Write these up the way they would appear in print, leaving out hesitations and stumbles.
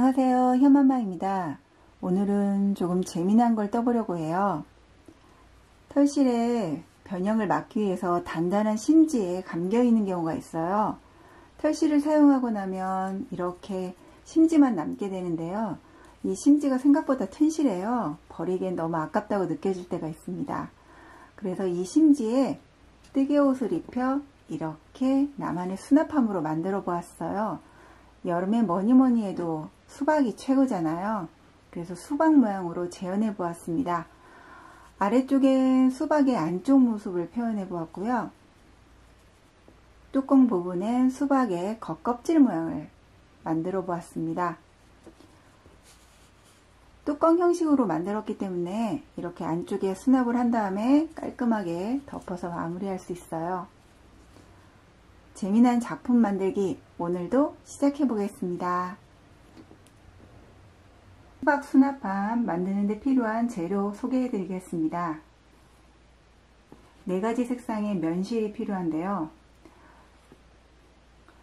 안녕하세요, 현맘마입니다. 오늘은 조금 재미난 걸 떠보려고 해요. 털실에 변형을 막기 위해서 단단한 심지에 감겨 있는 경우가 있어요. 털실을 사용하고 나면 이렇게 심지만 남게 되는데요. 이 심지가 생각보다 튼실해요. 버리기엔 너무 아깝다고 느껴질 때가 있습니다. 그래서 이 심지에 뜨개 옷을 입혀 이렇게 나만의 수납함으로 만들어 보았어요. 여름에 뭐니뭐니 해도 수박이 최고잖아요. 그래서 수박 모양으로 재현해 보았습니다. 아래쪽엔 수박의 안쪽 모습을 표현해 보았고요. 뚜껑 부분엔 수박의 겉껍질 모양을 만들어 보았습니다. 뚜껑 형식으로 만들었기 때문에 이렇게 안쪽에 수납을 한 다음에 깔끔하게 덮어서 마무리할 수 있어요. 재미난 작품 만들기 오늘도 시작해 보겠습니다. 수박 수납함 만드는 데 필요한 재료 소개해 드리겠습니다. 4가지 색상의 면실이 필요한데요.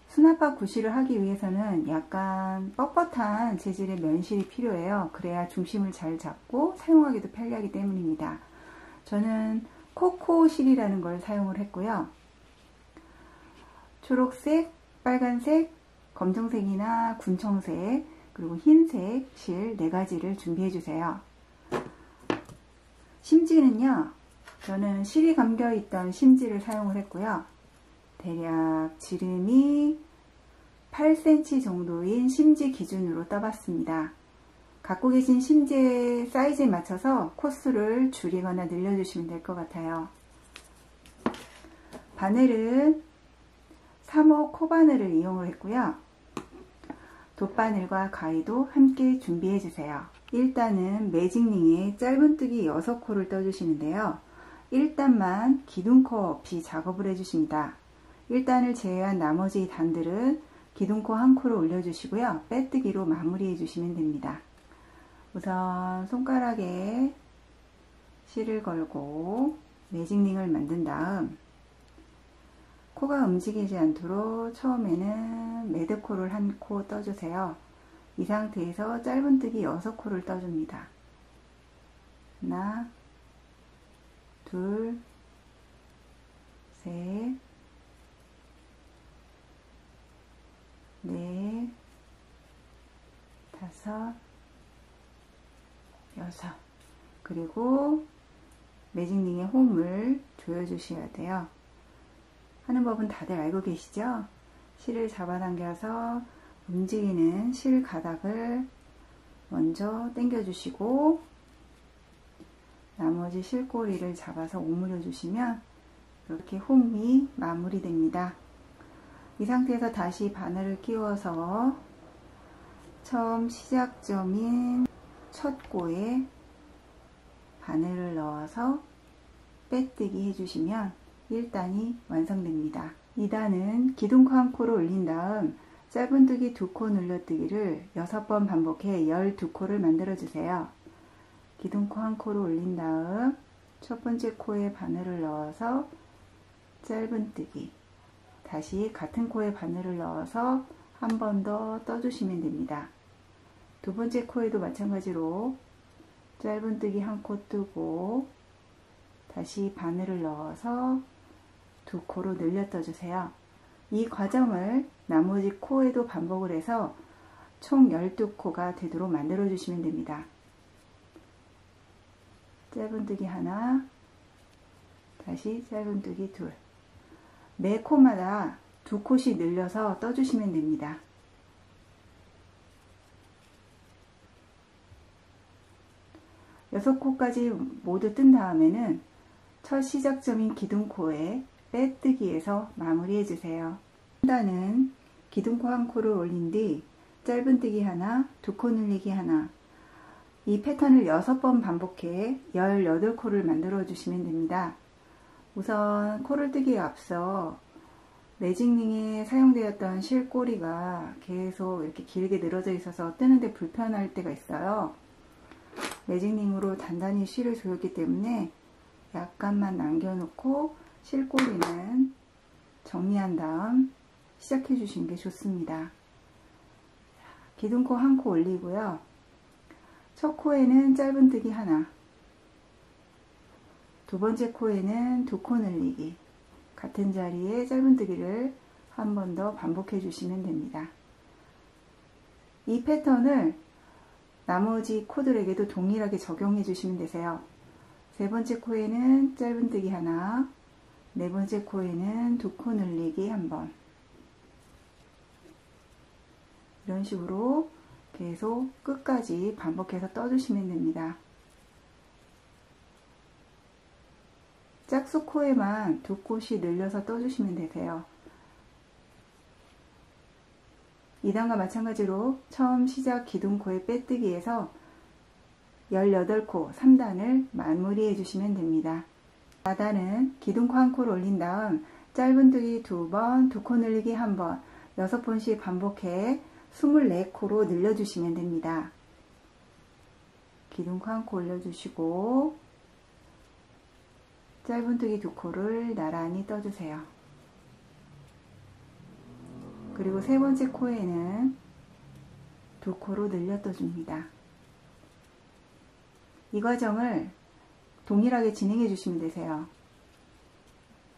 수납함 구실을 하기 위해서는 약간 뻣뻣한 재질의 면실이 필요해요. 그래야 중심을 잘 잡고 사용하기도 편리하기 때문입니다. 저는 코코실이라는 걸 사용을 했고요. 초록색, 빨간색, 검정색이나 군청색, 그리고 흰색 실 4가지를 준비해 주세요. 심지는요, 저는 실이 감겨 있던 심지를 사용을 했고요. 대략 지름이 8cm 정도인 심지 기준으로 떠봤습니다. 갖고 계신 심지의 사이즈에 맞춰서 코스를 줄이거나 늘려주시면 될 것 같아요. 바늘은 3호 코바늘을 이용을 했고요. 돗바늘과 가위도 함께 준비해 주세요. 일단은 매직링에 짧은뜨기 6코를 떠주시는데요. 1단만 기둥코 없이 작업을 해주십니다. 1단을 제외한 나머지 단들은 기둥코 1코를 올려주시고요. 빼뜨기로 마무리해 주시면 됩니다. 우선 손가락에 실을 걸고 매직링을 만든 다음 코가 움직이지 않도록 처음에는 매듭코를 1코 떠주세요. 이 상태에서 짧은뜨기 6코를 떠줍니다. 하나, 둘, 셋, 넷, 다섯, 여섯. 그리고 매직링에 홈을 조여주셔야 돼요. 하는 법은 다들 알고 계시죠? 실을 잡아당겨서 움직이는 실 가닥을 먼저 당겨 주시고 나머지 실꼬리를 잡아서 오므려 주시면 이렇게 홈이 마무리됩니다. 이 상태에서 다시 바늘을 끼워서 처음 시작점인 첫 코에 바늘을 넣어서 빼뜨기 해주시면 1단이 완성됩니다. 2단은 기둥코 1코를 올린 다음 짧은뜨기 2코 늘려뜨기를 6번 반복해 12코를 만들어 주세요. 기둥코 1코를 올린 다음 첫 번째 코에 바늘을 넣어서 짧은뜨기, 다시 같은 코에 바늘을 넣어서 한 번 더 떠주시면 됩니다. 두 번째 코에도 마찬가지로 짧은뜨기 1코 뜨고 다시 바늘을 넣어서 2코로 늘려 떠주세요. 이 과정을 나머지 코에도 반복을 해서 총 12코가 되도록 만들어 주시면 됩니다. 짧은뜨기 하나, 다시 짧은뜨기 둘. 매 코마다 2코씩 늘려서 떠주시면 됩니다. 여섯 코까지 모두 뜬 다음에는 첫 시작점인 기둥코에 빼뜨기에서 마무리해 주세요. 3단은 기둥코 1코를 올린 뒤 짧은뜨기 하나, 2코 늘리기 하나. 이 패턴을 6번 반복해 18코를 만들어 주시면 됩니다. 우선 코를 뜨기에 앞서 매직링에 사용되었던 실꼬리가 계속 이렇게 길게 늘어져 있어서 뜨는데 불편할 때가 있어요. 매직링으로 단단히 실을 조였기 때문에 약간만 남겨놓고 실꼬리는 정리한 다음 시작해 주시는 게 좋습니다. 기둥코 한 코 올리고요. 첫 코에는 짧은뜨기 하나, 두 번째 코에는 두 코 늘리기, 같은 자리에 짧은뜨기를 한 번 더 반복해 주시면 됩니다. 이 패턴을 나머지 코들에게도 동일하게 적용해 주시면 되세요. 세 번째 코에는 짧은뜨기 하나, 네 번째 코에는 두 코 늘리기 한 번, 이런 식으로 계속 끝까지 반복해서 떠주시면 됩니다. 짝수 코에만 두 코씩 늘려서 떠주시면 되세요. 2단과 마찬가지로 처음 시작 기둥코의 빼뜨기에서 18코 3단을 마무리해 주시면 됩니다. 4단은 기둥코 한 코를 올린 다음 짧은뜨기 2번, 두 코 늘리기 1번, 6번씩 반복해 24코로 늘려주시면 됩니다. 기둥코 한 코 올려주시고 짧은뜨기 2코를 나란히 떠주세요. 그리고 세 번째 코에는 2코로 늘려 떠줍니다. 이 과정을 동일하게 진행해 주시면 되세요.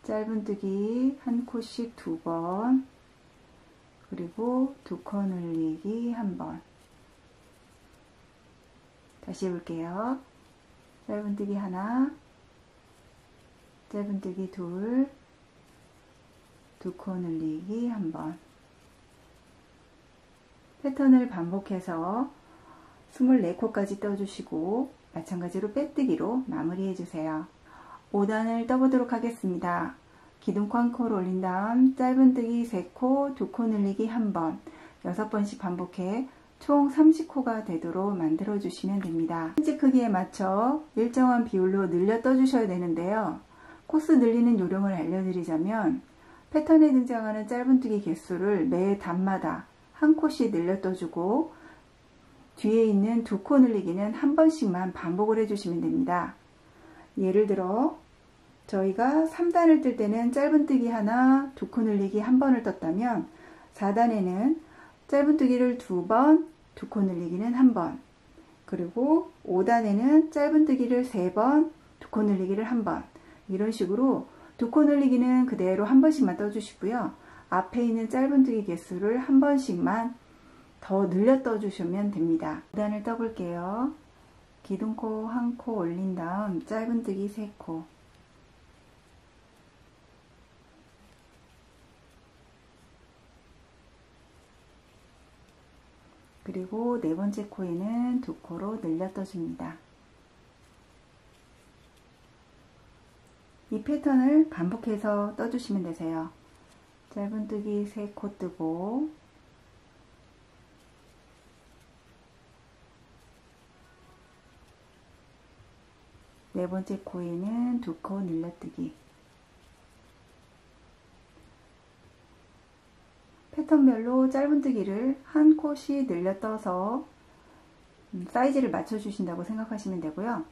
짧은뜨기 한 코씩 2번, 그리고 두 코 늘리기 한 번. 다시 해볼게요. 짧은뜨기 하나, 짧은뜨기 둘, 두 코 늘리기 한 번. 패턴을 반복해서 24코까지 떠주시고 마찬가지로 빼뜨기로 마무리해 주세요. 5단을 떠보도록 하겠습니다. 기둥코 한 코를 올린 다음 짧은뜨기 3코, 두 코 늘리기 한 번, 6번씩 반복해 총 30코가 되도록 만들어 주시면 됩니다. 힌지 크기에 맞춰 일정한 비율로 늘려 떠주셔야 되는데요. 코스 늘리는 요령을 알려드리자면 패턴에 등장하는 짧은뜨기 개수를 매 단마다 한 코씩 늘려 떠주고 뒤에 있는 두 코 늘리기는 한 번씩만 반복을 해주시면 됩니다. 예를 들어 저희가 3단을 뜰 때는 짧은뜨기 하나, 두 코 늘리기 한 번을 떴다면 4단에는 짧은뜨기를 2번, 두 코 늘리기는 한 번, 그리고 5단에는 짧은뜨기를 3번, 두 코 늘리기를 한 번, 이런 식으로 두 코 늘리기는 그대로 한 번씩만 떠주시고요. 앞에 있는 짧은뜨기 개수를 한 번씩만 더 늘려 떠주시면 됩니다. 5단을 떠볼게요. 기둥코 한 코 올린 다음 짧은뜨기 3코, 그리고 네 번째 코에는 두 코로 늘려 떠줍니다. 이 패턴을 반복해서 떠주시면 되세요. 짧은뜨기 3코 뜨고 네 번째 코에는 두 코 늘려뜨기. 패턴별로 짧은뜨기를 한 코씩 늘려 떠서 사이즈를 맞춰 주신다고 생각하시면 되고요.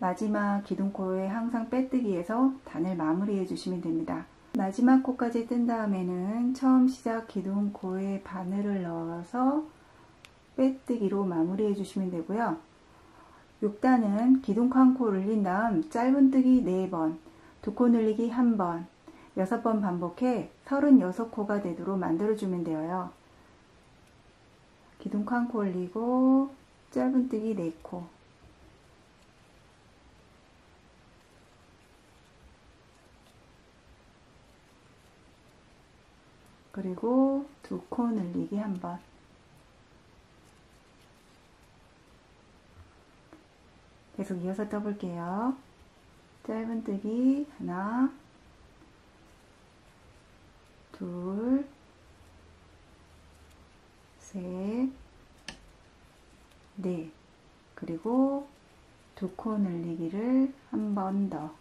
마지막 기둥코에 항상 빼뜨기해서 단을 마무리해 주시면 됩니다. 마지막 코까지 뜬 다음에는 처음 시작 기둥코에 바늘을 넣어서 빼뜨기로 마무리해 주시면 되고요. 6단은 기둥코 한 코 올린 다음 짧은뜨기 4번, 두 코 늘리기 1번, 6번 반복해 36코가 되도록 만들어주면 되어요. 기둥코 한 코 올리고 짧은뜨기 4코, 그리고 두 코 늘리기 1번, 계속 이어서 떠볼게요. 짧은뜨기 하나, 둘, 셋, 넷, 그리고 두 코 늘리기를 한 번 더.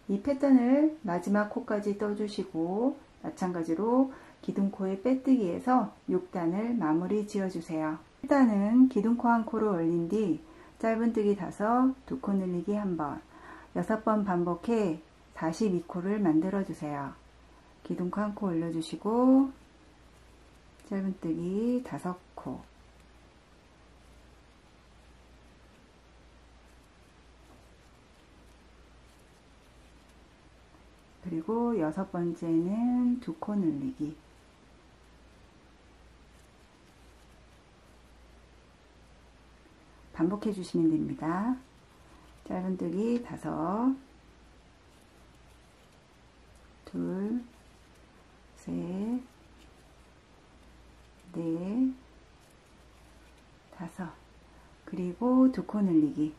이 패턴을 마지막 코까지 떠주시고 마찬가지로 기둥코에 빼뜨기해서 6단을 마무리 지어주세요. 1단은 기둥코 한 코를 올린 뒤 짧은뜨기 5, 두 코 늘리기 한 번, 6번 반복해 42코를 만들어 주세요. 기둥코 한 코 올려주시고 짧은뜨기 5코, 그리고 6번째는 2코 늘리기, 반복해 주시면 됩니다. 짧은뜨기 5, 둘, 셋, 넷, 5, 그리고 2코 늘리기,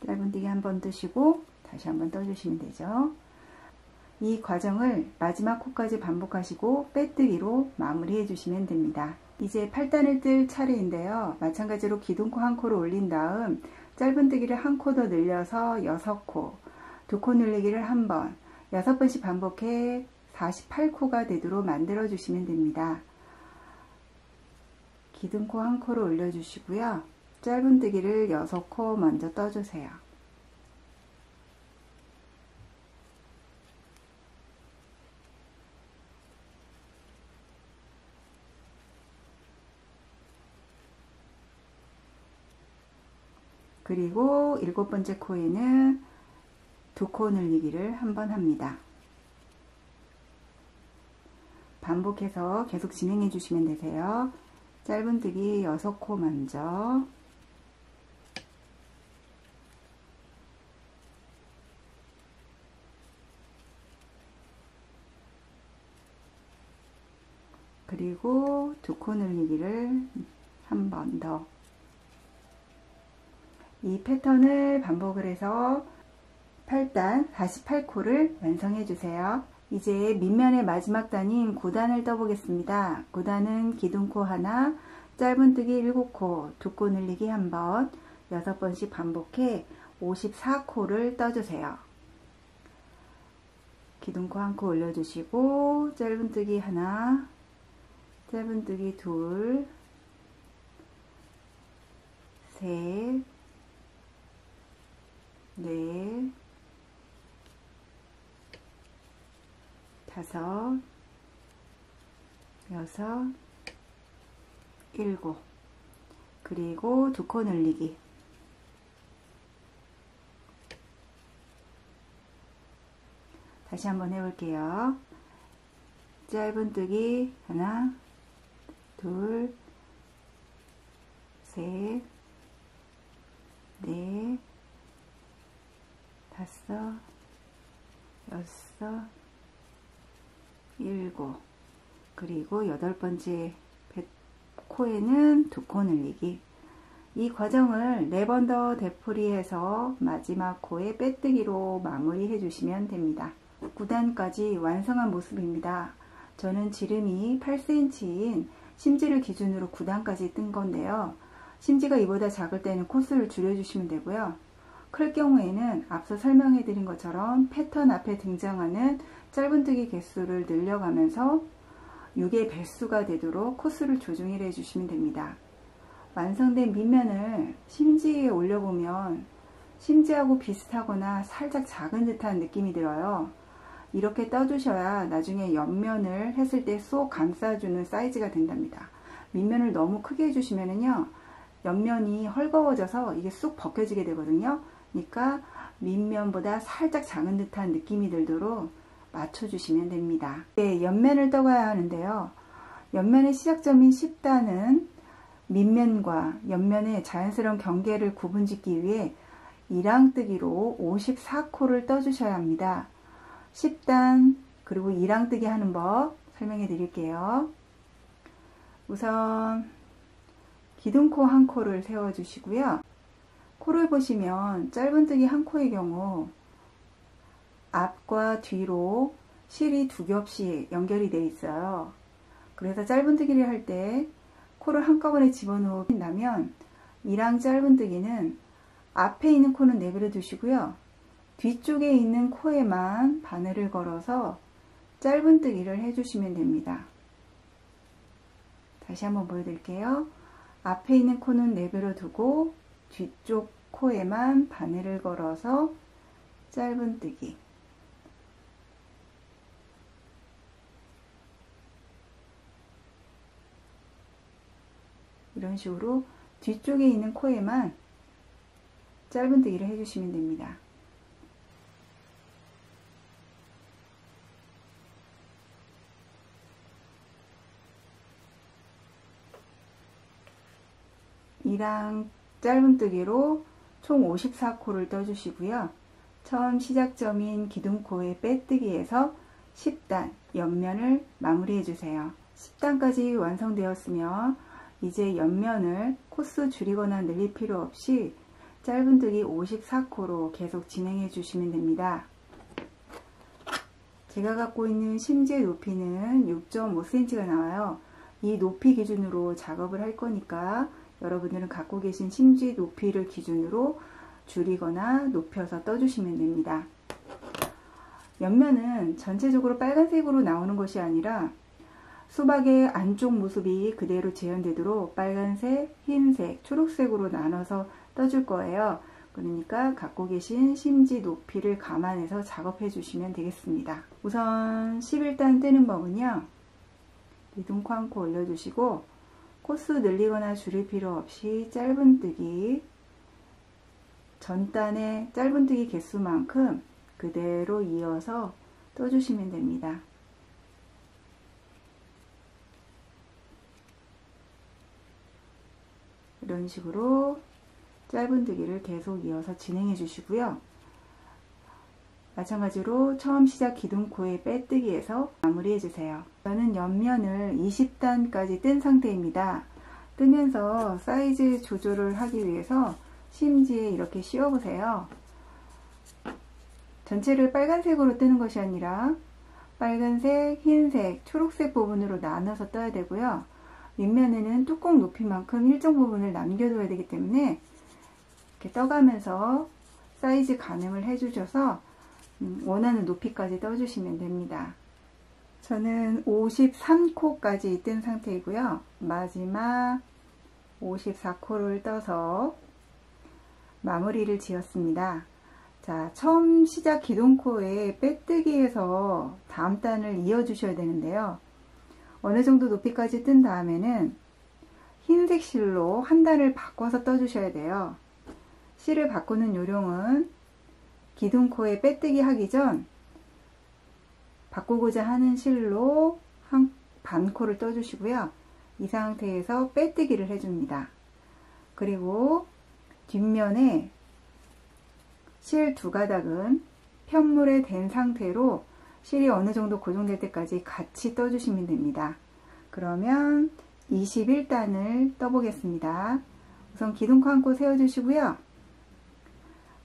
짧은뜨기 한 번 뜨시고 다시 한번 떠주시면 되죠. 이 과정을 마지막 코까지 반복하시고 빼뜨기로 마무리해 주시면 됩니다. 이제 8단을 뜰 차례인데요. 마찬가지로 기둥코 1코를 올린 다음 짧은뜨기를 1코 더 늘려서 6코, 2코 늘리기를 1번, 6번씩 반복해 48코가 되도록 만들어 주시면 됩니다. 기둥코 1코를 올려주시고요. 짧은뜨기를 6코 먼저 떠주세요. 그리고 7번째 코에는 2코 늘리기를 한번 합니다. 반복해서 계속 진행해 주시면 되세요. 짧은뜨기 6코 먼저, 그리고 2코 늘리기를 한 번 더. 이 패턴을 반복을 해서 8단 48코를 완성해 주세요. 이제 밑면의 마지막 단인 9단을 떠보겠습니다. 9단은 기둥코 하나, 짧은뜨기 7코, 2코 늘리기 1번, 6번씩 반복해 54코를 떠주세요. 기둥코 1코 올려주시고 짧은뜨기 하나, 짧은뜨기 둘, 셋, 넷, 5, 6, 7, 그리고 2코 늘리기, 다시 한번 해볼게요. 짧은뜨기 하나, 둘, 셋, 넷, 5, 6, 7, 그리고 8번째 코에는 2코 늘리기. 이 과정을 4번 더 되풀이해서 마지막 코에 빼뜨기로 마무리해 주시면 됩니다. 9단까지 완성한 모습입니다. 저는 지름이 8cm인 심지를 기준으로 9단까지 뜬 건데요. 심지가 이보다 작을 때는 코스를 줄여주시면 되고요. 클 경우에는 앞서 설명해 드린 것처럼 패턴 앞에 등장하는 짧은뜨기 개수를 늘려가면서 6의 배수가 되도록 코스를 조정을 해 주시면 됩니다. 완성된 밑면을 심지에 올려보면 심지하고 비슷하거나 살짝 작은 듯한 느낌이 들어요. 이렇게 떠주셔야 나중에 옆면을 했을 때 쏙 감싸주는 사이즈가 된답니다. 밑면을 너무 크게 해주시면은요, 옆면이 헐거워져서 이게 쏙 벗겨지게 되거든요. 그러니까 밑면보다 살짝 작은 듯한 느낌이 들도록 맞춰주시면 됩니다. 네, 옆면을 떠가야 하는데요. 옆면의 시작점인 10단은 밑면과 옆면의 자연스러운 경계를 구분짓기 위해 이랑뜨기로 54코를 떠주셔야 합니다. 10단 그리고 이랑뜨기 하는 법 설명해 드릴게요. 우선 기둥코 한 코를 세워 주시고요. 코를 보시면 짧은뜨기 한 코의 경우 앞과 뒤로 실이 2겹씩 연결이 되어 있어요. 그래서 짧은뜨기를 할 때 코를 한꺼번에 집어넣는다면 이랑 짧은뜨기는 앞에 있는 코는 내버려 두시고요. 뒤쪽에 있는 코에만 바늘을 걸어서 짧은뜨기를 해주시면 됩니다. 다시 한번 보여드릴게요. 앞에 있는 코는 내버려 두고 뒤쪽 코에만 바늘을 걸어서 짧은뜨기. 이런 식으로 뒤쪽에 있는 코에만 짧은뜨기를 해주시면 됩니다. 이랑 짧은뜨기로 총 54코를 떠주시고요. 처음 시작점인 기둥코의 빼뜨기에서 10단 옆면을 마무리해 주세요. 10단까지 완성되었으며 이제 옆면을 코스 줄이거나 늘릴 필요 없이 짧은뜨기 54코로 계속 진행해 주시면 됩니다. 제가 갖고 있는 심지의 높이는 6.5cm가 나와요. 이 높이 기준으로 작업을 할 거니까 여러분들은 갖고 계신 심지 높이를 기준으로 줄이거나 높여서 떠주시면 됩니다. 옆면은 전체적으로 빨간색으로 나오는 것이 아니라 수박의 안쪽 모습이 그대로 재현되도록 빨간색, 흰색, 초록색으로 나눠서 떠줄 거예요. 그러니까 갖고 계신 심지 높이를 감안해서 작업해 주시면 되겠습니다. 우선 11단 뜨는 법은요. 기둥코 한 코 올려주시고 코스 늘리거나 줄일 필요 없이 짧은뜨기 전단의 짧은뜨기 개수만큼 그대로 이어서 떠주시면 됩니다. 이런 식으로 짧은뜨기를 계속 이어서 진행해 주시고요. 마찬가지로 처음 시작 기둥코의 빼뜨기에서 마무리해 주세요. 저는 옆면을 20단까지 뜬 상태입니다. 뜨면서 사이즈 조절을 하기 위해서 심지에 이렇게 씌워 보세요. 전체를 빨간색으로 뜨는 것이 아니라 빨간색, 흰색, 초록색 부분으로 나눠서 떠야 되고요. 윗면에는 뚜껑 높이만큼 일정 부분을 남겨둬야 되기 때문에 이렇게 떠가면서 사이즈 가늠을 해주셔서 원하는 높이까지 떠주시면 됩니다. 저는 53코까지 뜬 상태이고요. 마지막 54코를 떠서 마무리를 지었습니다. 자, 처음 시작 기둥코에 빼뜨기에서 다음 단을 이어 주셔야 되는데요. 어느 정도 높이까지 뜬 다음에는 흰색 실로 한 단을 바꿔서 떠 주셔야 돼요. 실을 바꾸는 요령은 기둥코에 빼뜨기 하기 전 바꾸고자 하는 실로 한 반코를 떠 주시고요. 이 상태에서 빼뜨기를 해줍니다. 그리고 뒷면에 실 두 가닥은 편물에 댄 상태로 실이 어느 정도 고정될 때까지 같이 떠주시면 됩니다. 그러면 21단을 떠보겠습니다. 우선 기둥코 한 코 세워주시고요.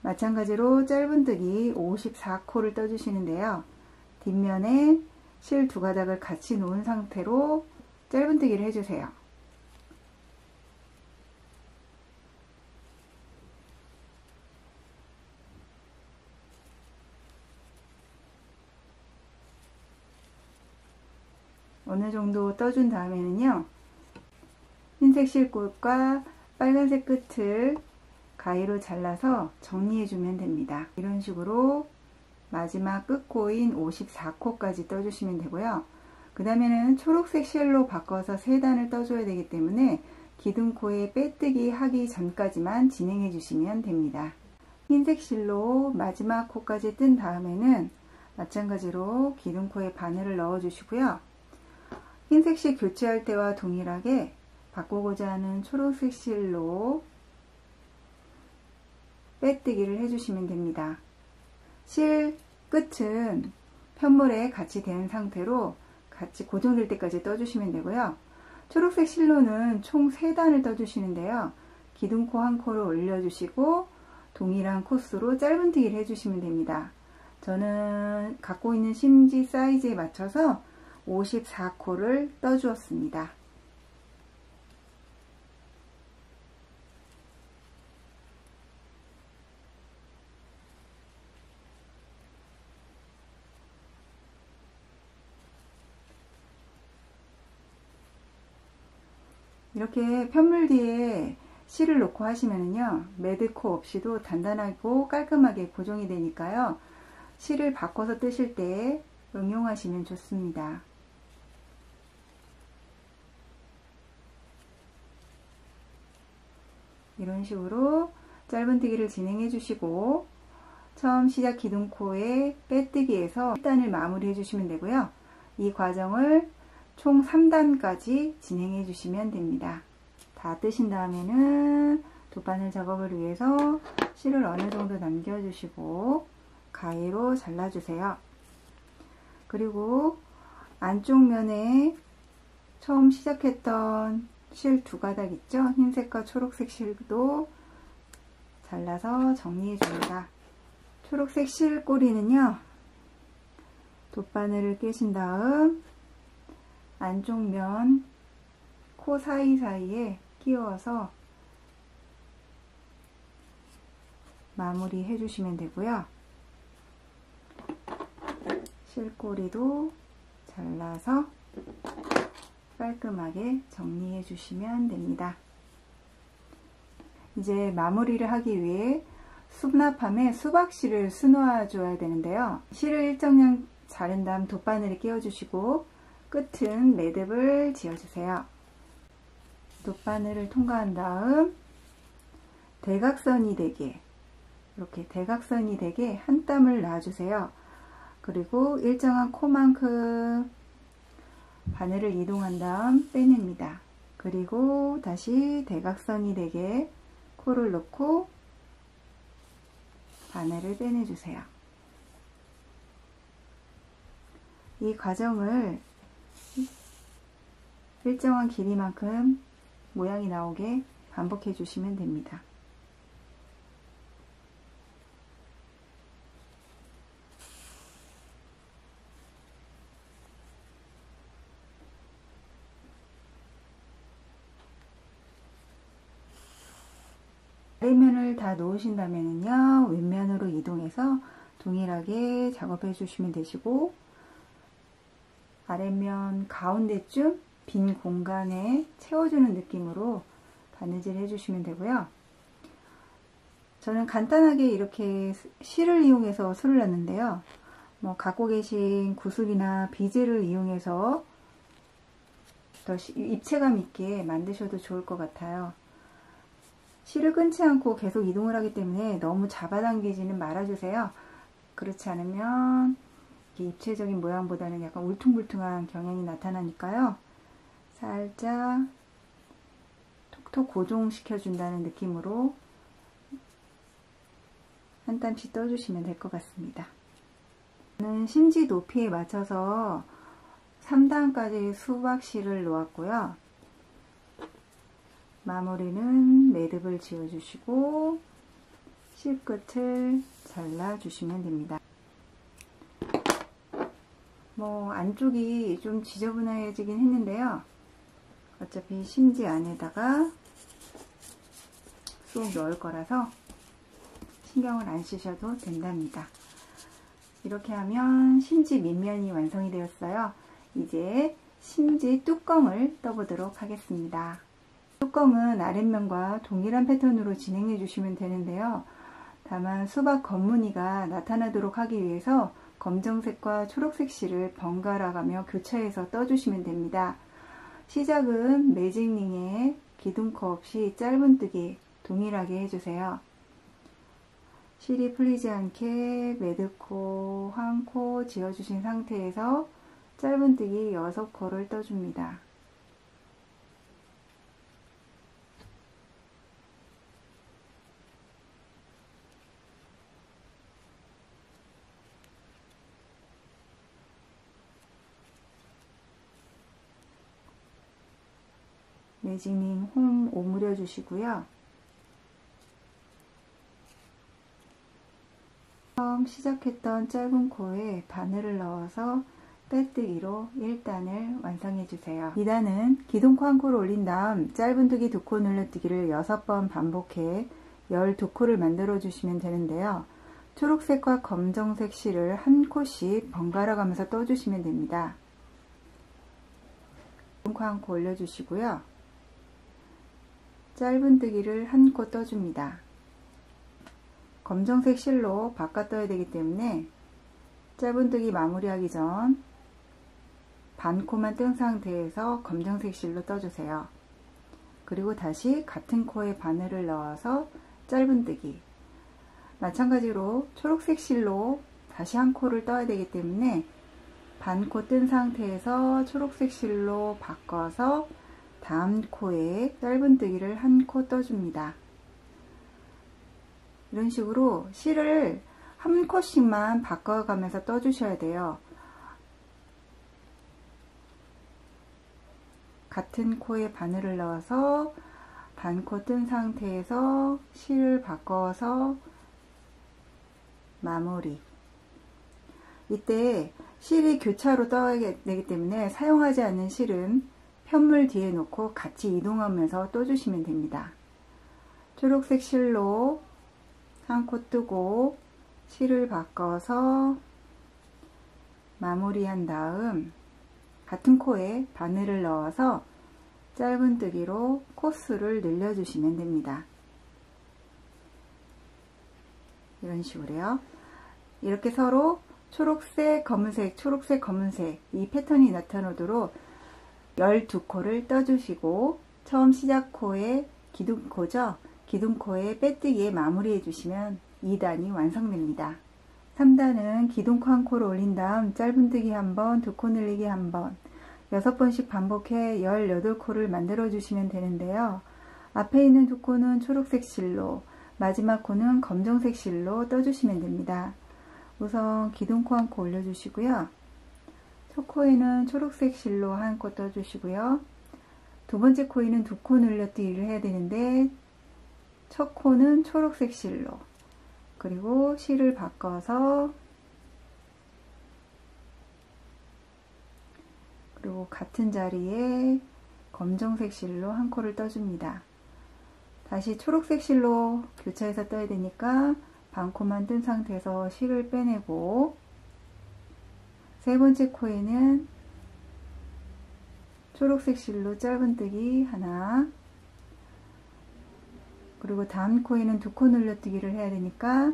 마찬가지로 짧은뜨기 54코를 떠주시는데요. 뒷면에 실 두 가닥을 같이 놓은 상태로 짧은뜨기를 해주세요. 어느 정도 떠준 다음에는요, 흰색 실끝과 빨간색 끝을 가위로 잘라서 정리해 주면 됩니다. 이런 식으로 마지막 끝코인 54코까지 떠주시면 되고요. 그 다음에는 초록색 실로 바꿔서 3단을 떠줘야 되기 때문에 기둥코에 빼뜨기 하기 전까지만 진행해 주시면 됩니다. 흰색 실로 마지막 코까지 뜬 다음에는 마찬가지로 기둥코에 바늘을 넣어 주시고요. 흰색 실 교체할 때와 동일하게 바꾸고자 하는 초록색 실로 빼뜨기를 해주시면 됩니다. 실 끝은 편물에 같이 댄 상태로 같이 고정될 때까지 떠주시면 되고요. 초록색 실로는 총 3단을 떠주시는데요. 기둥코 한 코를 올려주시고 동일한 코스로 짧은뜨기를 해주시면 됩니다. 저는 갖고 있는 심지 사이즈에 맞춰서 54코를 떠주었습니다. 이렇게 편물 뒤에 실을 놓고 하시면요, 매듭코 없이도 단단하고 깔끔하게 고정이 되니까요, 실을 바꿔서 뜨실 때 응용하시면 좋습니다. 이런 식으로 짧은뜨기를 진행해 주시고 처음 시작 기둥코에 빼뜨기에서 1단을 마무리 해주시면 되고요. 이 과정을 총 3단까지 진행해 주시면 됩니다. 다 뜨신 다음에는 돗바늘 작업을 위해서 실을 어느 정도 남겨주시고 가위로 잘라주세요. 그리고 안쪽 면에 처음 시작했던 실 두 가닥 있죠? 흰색과 초록색 실도 잘라서 정리해 줍니다. 초록색 실 꼬리는요, 돗바늘을 깨신 다음 안쪽 면 코 사이사이에 끼워서 마무리 해주시면 되고요. 실꼬리도 잘라서 깔끔하게 정리해 주시면 됩니다. 이제 마무리를 하기 위해 수납함에 수박실을 수놓아 줘야 되는데요. 실을 일정량 자른 다음 돗바늘에 끼워 주시고 끝은 매듭을 지어 주세요. 돗바늘을 통과한 다음 대각선이 되게, 이렇게 대각선이 되게 한 땀을 놔주세요. 그리고 일정한 코만큼 바늘을 이동한 다음 빼냅니다. 그리고 다시 대각선이 되게 코를 넣고 바늘을 빼내주세요. 이 과정을 일정한 길이만큼 모양이 나오게 반복해 주시면 됩니다. 아래면을 다 놓으신다면요, 윗면으로 이동해서 동일하게 작업해 주시면 되시고, 아래면 가운데쯤 빈 공간에 채워주는 느낌으로 바느질 해주시면 되고요. 저는 간단하게 이렇게 실을 이용해서 술을 놨는데요. 갖고 계신 구슬이나 비즈를 이용해서 더 입체감 있게 만드셔도 좋을 것 같아요. 실을 끊지 않고 계속 이동을 하기 때문에 너무 잡아당기지는 말아주세요. 그렇지 않으면 입체적인 모양보다는 약간 울퉁불퉁한 경향이 나타나니까요. 살짝 톡톡 고정시켜 준다는 느낌으로 한 땀씩 떠주시면 될 것 같습니다. 저는 심지 높이에 맞춰서 3단까지 수박실을 놓았고요. 마무리는 매듭을 지어주시고 실끝을 잘라주시면 됩니다. 안쪽이 좀 지저분해지긴 했는데요. 어차피 심지 안에다가 쏙 넣을 거라서 신경을 안 쓰셔도 된답니다. 이렇게 하면 심지 밑면이 완성이 되었어요. 이제 심지 뚜껑을 떠보도록 하겠습니다. 뚜껑은 아랫면과 동일한 패턴으로 진행해 주시면 되는데요. 다만 수박 겉무늬가 나타나도록 하기 위해서 검정색과 초록색 실을 번갈아 가며 교차해서 떠주시면 됩니다. 시작은 매직링에 기둥코 없이 짧은뜨기 동일하게 해주세요. 실이 풀리지 않게 매듭코, 환코 지어주신 상태에서 짧은뜨기 6코를 떠줍니다. 매직링 홈 오므려 주시고요. 처음 시작했던 짧은 코에 바늘을 넣어서 빼뜨기로 1단을 완성해 주세요. 2단은 기둥코 한 코를 올린 다음 짧은뜨기 2코 눌러뜨기를 6번 반복해 12코를 만들어 주시면 되는데요. 초록색과 검정색 실을 한 코씩 번갈아 가면서 떠주시면 됩니다. 기둥코 한 코 올려주시고요. 짧은뜨기를 한 코 떠줍니다. 검정색 실로 바깥 떠야 되기 때문에 짧은뜨기 마무리하기 전 반코만 뜬 상태에서 검정색 실로 떠주세요. 그리고 다시 같은 코에 바늘을 넣어서 짧은뜨기. 마찬가지로 초록색 실로 다시 한 코를 떠야 되기 때문에 반코 뜬 상태에서 초록색 실로 바꿔서 다음 코에 짧은뜨기를 한 코 떠줍니다. 이런 식으로 실을 한 코씩만 바꿔가면서 떠주셔야 돼요. 같은 코에 바늘을 넣어서 반코 뜬 상태에서 실을 바꿔서 마무리. 이때 실이 교차로 떠야 되기 때문에 사용하지 않는 실은 편물 뒤에 놓고 같이 이동하면서 떠주시면 됩니다. 초록색 실로 한 코 뜨고 실을 바꿔서 마무리한 다음 같은 코에 바늘을 넣어서 짧은뜨기로 코스를 늘려주시면 됩니다. 이런 식으로요. 이렇게 서로 초록색, 검은색, 초록색, 검은색 이 패턴이 나타나도록 12코를 떠주시고 처음 시작 코에 기둥코죠. 기둥코에 빼뜨기에 마무리해 주시면 2단이 완성됩니다. 3단은 기둥코 한 코를 올린 다음 짧은뜨기 한번, 두 코 늘리기 한번 6번씩 반복해 18코를 만들어 주시면 되는데요. 앞에 있는 두 코는 초록색 실로, 마지막 코는 검정색 실로 떠주시면 됩니다. 우선 기둥코 한 코 올려주시고요. 첫 코에는 초록색 실로 한 코 떠주시고요. 두 번째 코에는 두 코 늘려뜨기를 해야 되는데 첫 코는 초록색 실로, 그리고 실을 바꿔서 그리고 같은 자리에 검정색 실로 한 코를 떠줍니다. 다시 초록색 실로 교차해서 떠야 되니까 반코만 뜬 상태에서 실을 빼내고 세 번째 코에는 초록색 실로 짧은뜨기 하나, 그리고 다음 코에는 두 코 늘려뜨기를 해야 되니까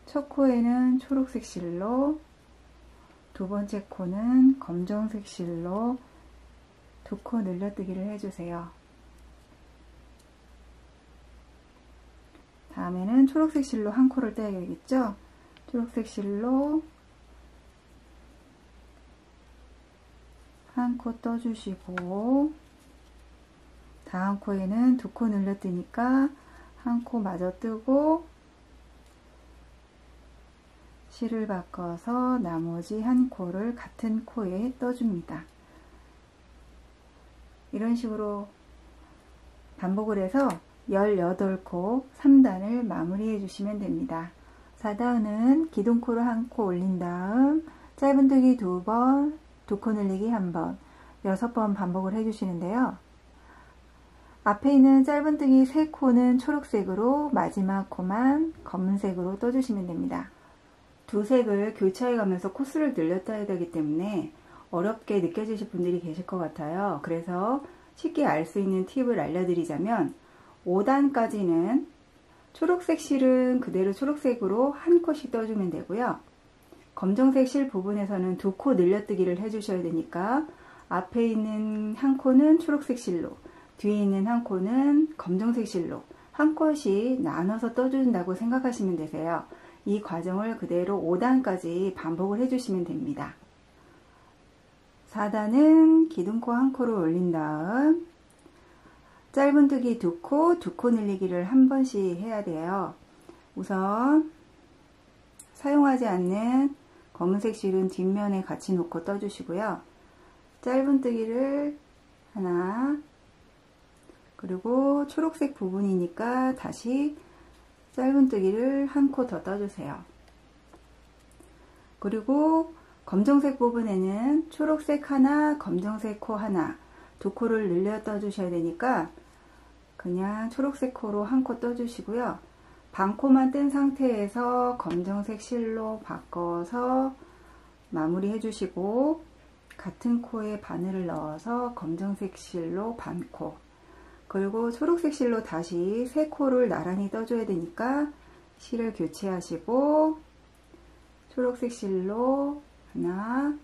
첫 코에는 초록색 실로, 두 번째 코는 검정색 실로 두 코 늘려뜨기를 해주세요. 다음에는 초록색 실로 한 코를 떠야겠죠? 초록색 실로 한 코 떠주시고 다음 코에는 두 코 늘려뜨니까 한 코 마저 뜨고 실을 바꿔서 나머지 한 코를 같은 코에 떠줍니다. 이런 식으로 반복을 해서 18코 3단을 마무리해 주시면 됩니다. 4단은 기둥코를 한 코 올린 다음 짧은뜨기 2번, 두 코 늘리기 1번, 6번 반복을 해 주시는데요. 앞에 있는 짧은뜨기 3코는 초록색으로, 마지막 코만 검은색으로 떠주시면 됩니다. 두 색을 교차해 가면서 코스를 늘려 떠야 되기 때문에 어렵게 느껴지실 분들이 계실 것 같아요. 그래서 쉽게 알 수 있는 팁을 알려드리자면 5단까지는 초록색 실은 그대로 초록색으로 한 코씩 떠주면 되고요. 검정색 실 부분에서는 두 코 늘려뜨기를 해주셔야 되니까 앞에 있는 한 코는 초록색 실로, 뒤에 있는 한 코는 검정색 실로 한 코씩 나눠서 떠준다고 생각하시면 되세요. 이 과정을 그대로 5단까지 반복을 해주시면 됩니다. 4단은 기둥코 한 코를 올린 다음 짧은뜨기 2코, 두 코 늘리기를 한 번씩 해야 돼요. 우선 사용하지 않는 검은색 실은 뒷면에 같이 놓고 떠주시고요. 짧은뜨기를 하나, 그리고 초록색 부분이니까 다시 짧은뜨기를 한 코 더 떠주세요. 그리고 검정색 부분에는 초록색 하나, 검정색 코 하나, 두 코를 늘려 떠주셔야 되니까 그냥 초록색 코로 한 코 떠주시고요. 반코만 뜬 상태에서 검정색 실로 바꿔서 마무리 해주시고 같은 코에 바늘을 넣어서 검정색 실로 반코, 그리고 초록색 실로 다시 3코를 나란히 떠줘야 되니까 실을 교체하시고 초록색 실로 하나,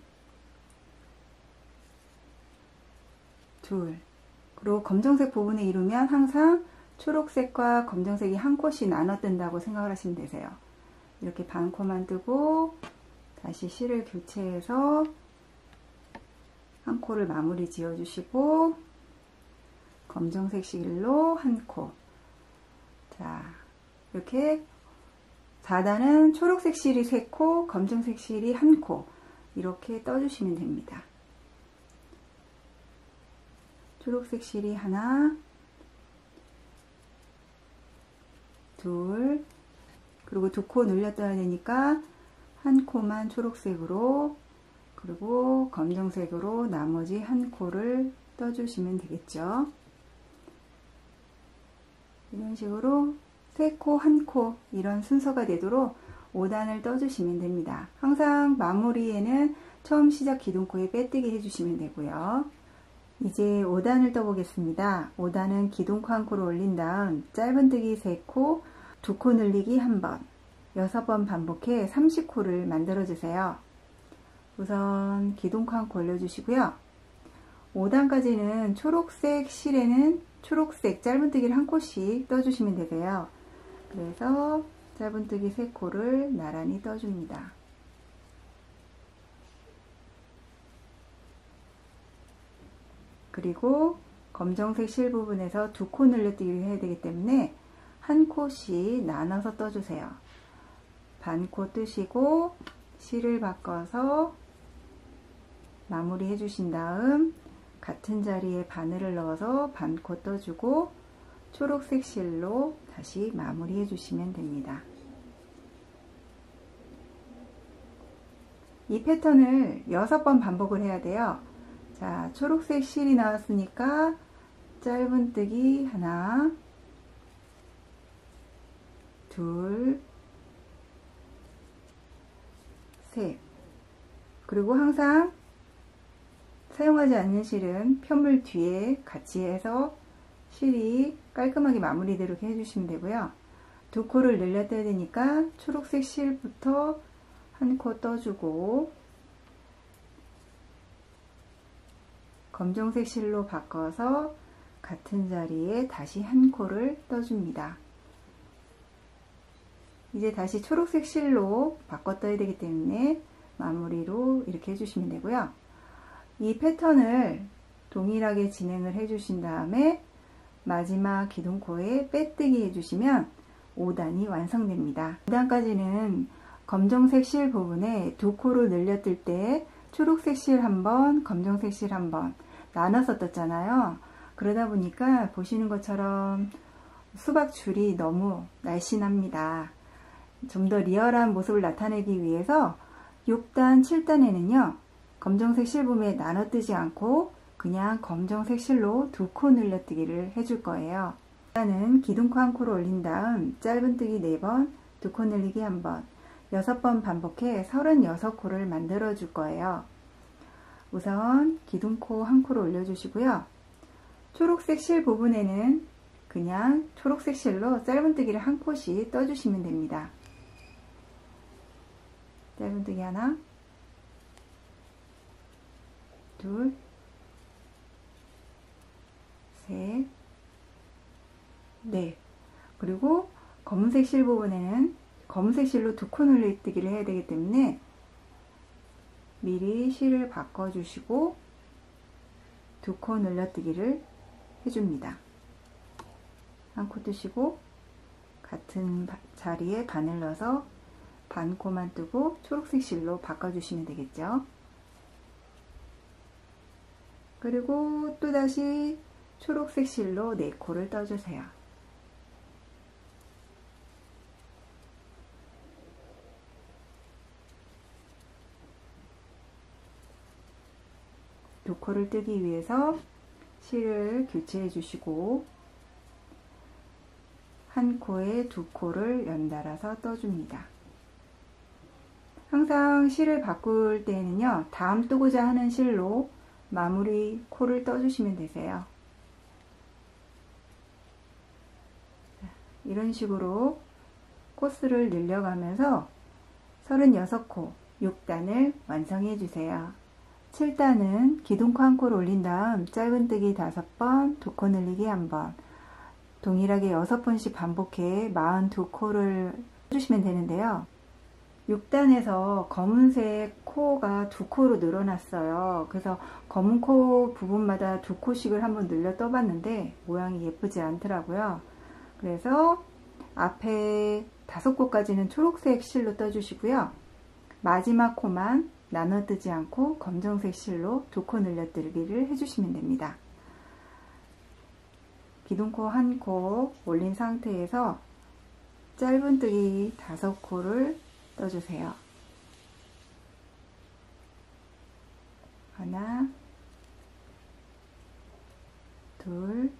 둘, 그리고 검정색 부분에 이루면 항상 초록색과 검정색이 한 콧이 나눠 뜬다고 생각을 하시면 되세요. 이렇게 반 코만 뜨고 다시 실을 교체해서 한 코를 마무리 지어 주시고 검정색 실로 한 코. 자, 이렇게 4단은 초록색 실이 3코, 검정색 실이 1코 이렇게 떠주시면 됩니다. 초록색 실이 하나, 둘, 그리고 2코 늘려 떠야 되니까 한 코만 초록색으로, 그리고 검정색으로 나머지 한 코를 떠주시면 되겠죠. 이런 식으로 3코, 1코 이런 순서가 되도록 5단을 떠주시면 됩니다. 항상 마무리에는 처음 시작 기둥코에 빼뜨기 해주시면 되고요. 이제 5단을 떠보겠습니다. 5단은 기둥코 1코를 올린 다음 짧은뜨기 3코, 2코 늘리기 1번, 6번 반복해 30코를 만들어 주세요. 우선 기둥코 1코 올려주시고요. 5단까지는 초록색 실에는 초록색 짧은뜨기를 1코씩 떠주시면 되세요. 그래서 짧은뜨기 3코를 나란히 떠줍니다. 그리고 검정색 실 부분에서 2코 늘려뜨기를 해야 되기 때문에 한 코씩 나눠서 떠주세요. 반코 뜨시고 실을 바꿔서 마무리 해주신 다음 같은 자리에 바늘을 넣어서 반코 떠주고 초록색 실로 다시 마무리 해주시면 됩니다. 이 패턴을 6번 반복을 해야 돼요. 자, 초록색 실이 나왔으니까 짧은뜨기 하나, 둘, 셋. 그리고 항상 사용하지 않는 실은 편물 뒤에 같이 해서 실이 깔끔하게 마무리되도록 해주시면 되고요. 2코를 늘려 떠야 되니까 초록색 실부터 한 코 떠주고 검정색 실로 바꿔서 같은 자리에 다시 한 코를 떠줍니다. 이제 다시 초록색 실로 바꿔 떠야 되기 때문에 마무리로 이렇게 해주시면 되고요. 이 패턴을 동일하게 진행을 해주신 다음에 마지막 기둥코에 빼뜨기 해주시면 5단이 완성됩니다. 5단까지는 검정색 실 부분에 2코를 늘려 뜰 때 초록색 실 한번, 검정색 실 한번 나눠서 떴잖아요. 그러다 보니까 보시는 것처럼 수박 줄이 너무 날씬합니다. 좀 더 리얼한 모습을 나타내기 위해서 6단, 7단에는요. 검정색 실 부분에 나눠 뜨지 않고 그냥 검정색 실로 2코 늘려뜨기를 해줄 거예요. 일단은 기둥코 1코를 올린 다음 짧은뜨기 4번, 2코 늘리기 1번, 6번 반복해 36코를 만들어 줄 거예요. 우선 기둥코 1코를 올려주시고요. 초록색 실 부분에는 그냥 초록색 실로 짧은뜨기를 1코씩 떠주시면 됩니다. 짧은뜨기 하나, 둘, 셋, 넷. 그리고 검은색 실 부분에는 검은색 실로 2코 늘리뜨기를 해야 되기 때문에 미리 실을 바꿔주시고 2코 늘려뜨기를 해줍니다. 한 코 뜨시고 같은 자리에 바늘 넣어서 반코만 뜨고 초록색 실로 바꿔주시면 되겠죠. 그리고 또다시 초록색 실로 4코를 떠주세요. 두 코를 뜨기 위해서 실을 교체해 주시고 한 코에 2코를 연달아서 떠줍니다. 항상 실을 바꿀 때는요, 다음 뜨고자 하는 실로 마무리 코를 떠주시면 되세요. 이런 식으로 코스를 늘려가면서 36코 6단을 완성해 주세요. 7단은 기둥코 한 코를 올린 다음 짧은뜨기 5번, 두 코 늘리기 1번, 동일하게 6번씩 반복해 42코를 해주시면 되는데요. 6단에서 검은색 코가 2코로 늘어났어요. 그래서 검은 코 부분마다 2코씩을 한번 늘려 떠봤는데 모양이 예쁘지 않더라고요. 그래서 앞에 5코까지는 초록색 실로 떠주시고요. 마지막 코만 나눠 뜨지 않고 검정색 실로 2코 늘려뜨기를 해주시면 됩니다. 기둥코 1코 올린 상태에서 짧은뜨기 5코를 떠주세요. 하나, 둘,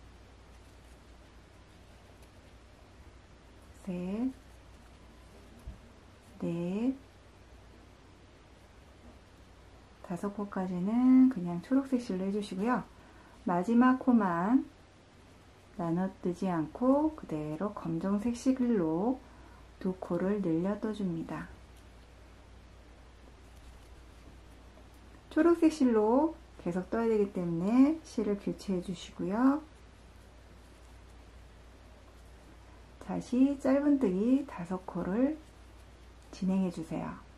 셋, 넷, 5코까지는 그냥 초록색 실로 해주시고요. 마지막 코만 나눠 뜨지 않고 그대로 검정색 실로 2코를 늘려 떠줍니다. 초록색 실로 계속 떠야 되기 때문에 실을 교체해 주시고요. 다시 짧은뜨기 5코를 진행해 주세요.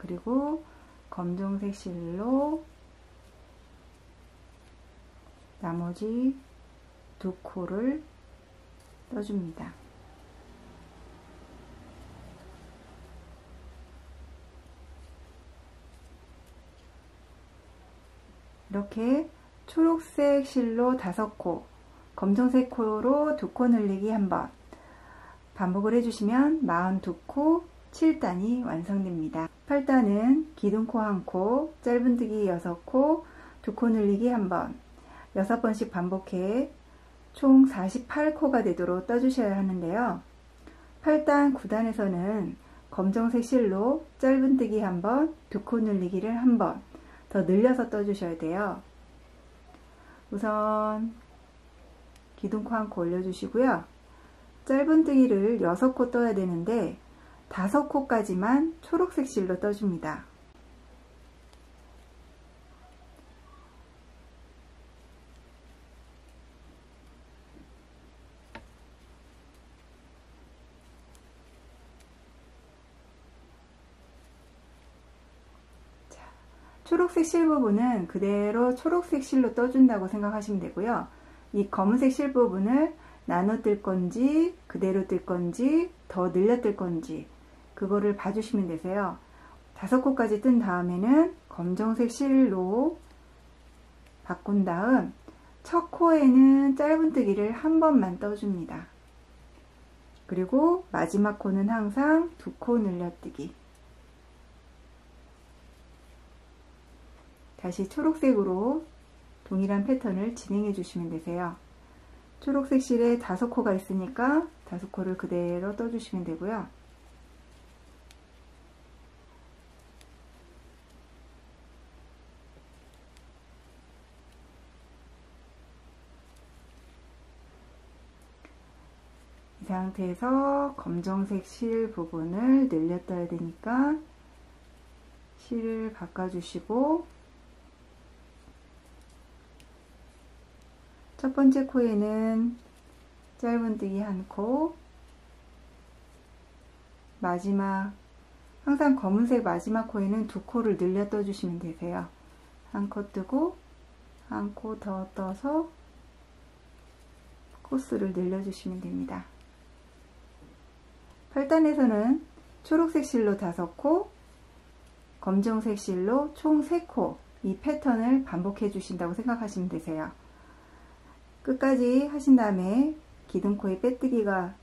그리고 검정색 실로 나머지 2코를 떠줍니다. 이렇게 초록색 실로 5코, 검정색 코로 2코 늘리기 1번 반복을 해주시면 42코 7단이 완성됩니다. 8단은 기둥코 1코, 짧은뜨기 6코, 2코 늘리기 1번 6번씩 반복해 총 48코가 되도록 떠주셔야 하는데요. 8단, 9단에서는 검정색 실로 짧은뜨기 1번, 2코 늘리기를 1번 더 늘려서 떠주셔야 돼요. 우선 기둥코 1코 올려주시고요. 짧은뜨기를 6코 떠야 되는데 5코까지만 초록색 실로 떠줍니다. 초록색 실 부분은 그대로 초록색 실로 떠준다고 생각하시면 되고요. 이 검은색 실 부분을 나눠 뜰 건지 그대로 뜰 건지 더 늘려 뜰 건지 그거를 봐주시면 되세요. 5코까지 뜬 다음에는 검정색 실로 바꾼 다음 첫 코에는 짧은뜨기를 1번만 떠줍니다. 그리고 마지막 코는 항상 2코 늘려뜨기. 다시 초록색으로 동일한 패턴을 진행해 주시면 되세요. 초록색 실에 5코가 있으니까 5코를 그대로 떠주시면 되고요. 이 상태에서 검정색 실 부분을 늘려 떠야 되니까 실을 바꿔주시고 첫 번째 코에는 짧은뜨기 1코, 마지막 항상 검은색 마지막 코에는 2코를 늘려 떠주시면 되세요. 1코 뜨고 1코 더 떠서 코스를 늘려주시면 됩니다. 8단에서는 초록색 실로 5코, 검정색 실로 총 3코 이 패턴을 반복해 주신다고 생각하시면 되세요. 끝까지 하신 다음에 기둥코의 빼뜨기가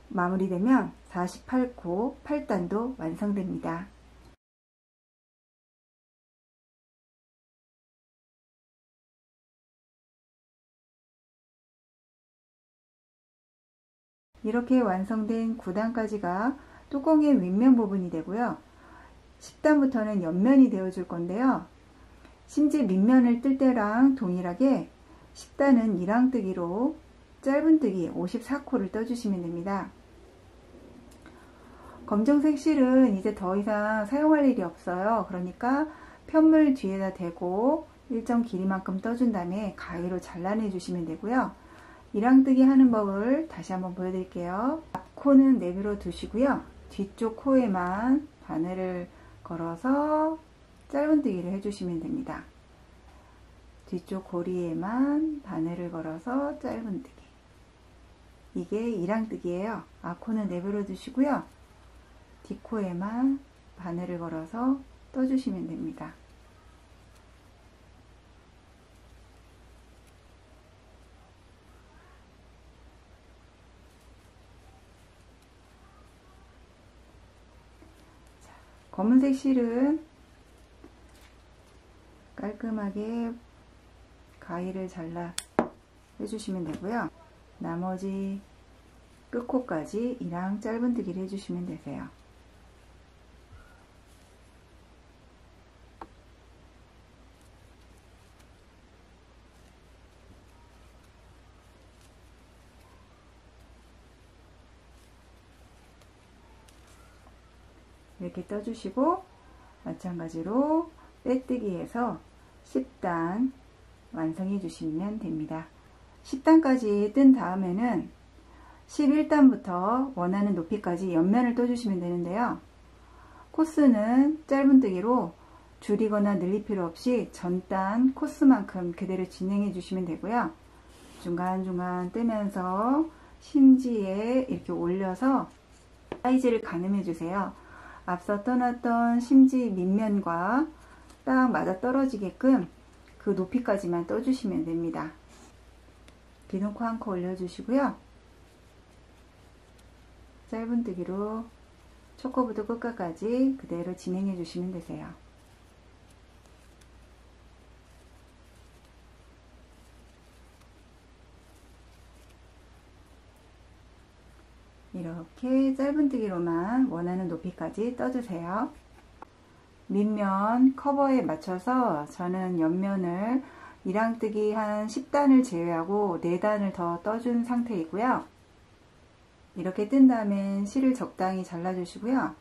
마무리되면 48코 8단도 완성됩니다. 이렇게 완성된 9단까지가 뚜껑의 윗면 부분이 되고요. 10단부터는 옆면이 되어줄 건데요. 심지 밑면을 뜰 때랑 동일하게 10단은 이랑뜨기로 짧은뜨기 54코를 떠주시면 됩니다. 검정색 실은 이제 더 이상 사용할 일이 없어요. 그러니까 편물 뒤에다 대고 일정 길이만큼 떠준 다음에 가위로 잘라내 주시면 되고요. 이랑뜨기 하는 법을 다시 한번 보여드릴게요. 앞코는 내버려 두시고요. 뒤쪽 코에만 바늘을 걸어서 짧은뜨기를 해주시면 됩니다. 뒤쪽 고리에만 바늘을 걸어서 짧은뜨기. 이게 이랑뜨기예요. 앞코는 내버려 두시고요. 뒷코에만 바늘을 걸어서 떠주시면 됩니다. 검은색 실은 깔끔하게 가위를 잘라 해주시면 되고요. 나머지 끝코까지 이랑 짧은뜨기를 해주시면 되세요. 이렇게 떠주시고 마찬가지로 빼뜨기해서 10단 완성해 주시면 됩니다. 10단까지 뜬 다음에는 11단부터 원하는 높이까지 옆면을 떠주시면 되는데요. 코스는 짧은뜨기로 줄이거나 늘릴 필요 없이 전단 코스만큼 그대로 진행해 주시면 되고요. 중간중간 떼면서 심지에 이렇게 올려서 사이즈를 가늠해 주세요. 앞서 떠났던 심지 밑면과 딱 맞아 떨어지게끔 그 높이까지만 떠주시면 됩니다. 기둥코 한 코 올려주시고요. 짧은뜨기로 첫코부터 끝까지 그대로 진행해 주시면 되세요. 이렇게 짧은뜨기로만 원하는 높이까지 떠주세요. 밑면 커버에 맞춰서 저는 옆면을 이랑뜨기 한 10단을 제외하고 4단을 더 떠준 상태이고요. 이렇게 뜬 다음엔 실을 적당히 잘라주시고요.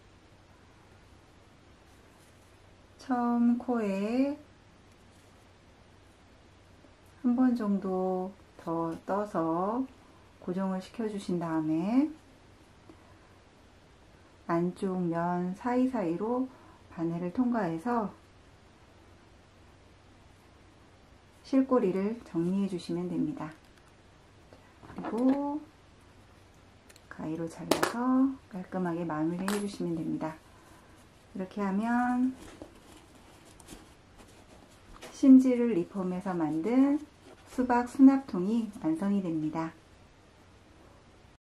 처음 코에 한 번 정도 더 떠서 고정을 시켜 주신 다음에 안쪽 면 사이사이로 바늘을 통과해서 실꼬리를 정리해 주시면 됩니다. 그리고 가위로 잘라서 깔끔하게 마무리 해 주시면 됩니다. 이렇게 하면 심지를 리폼해서 만든 수박 수납통이 완성이 됩니다.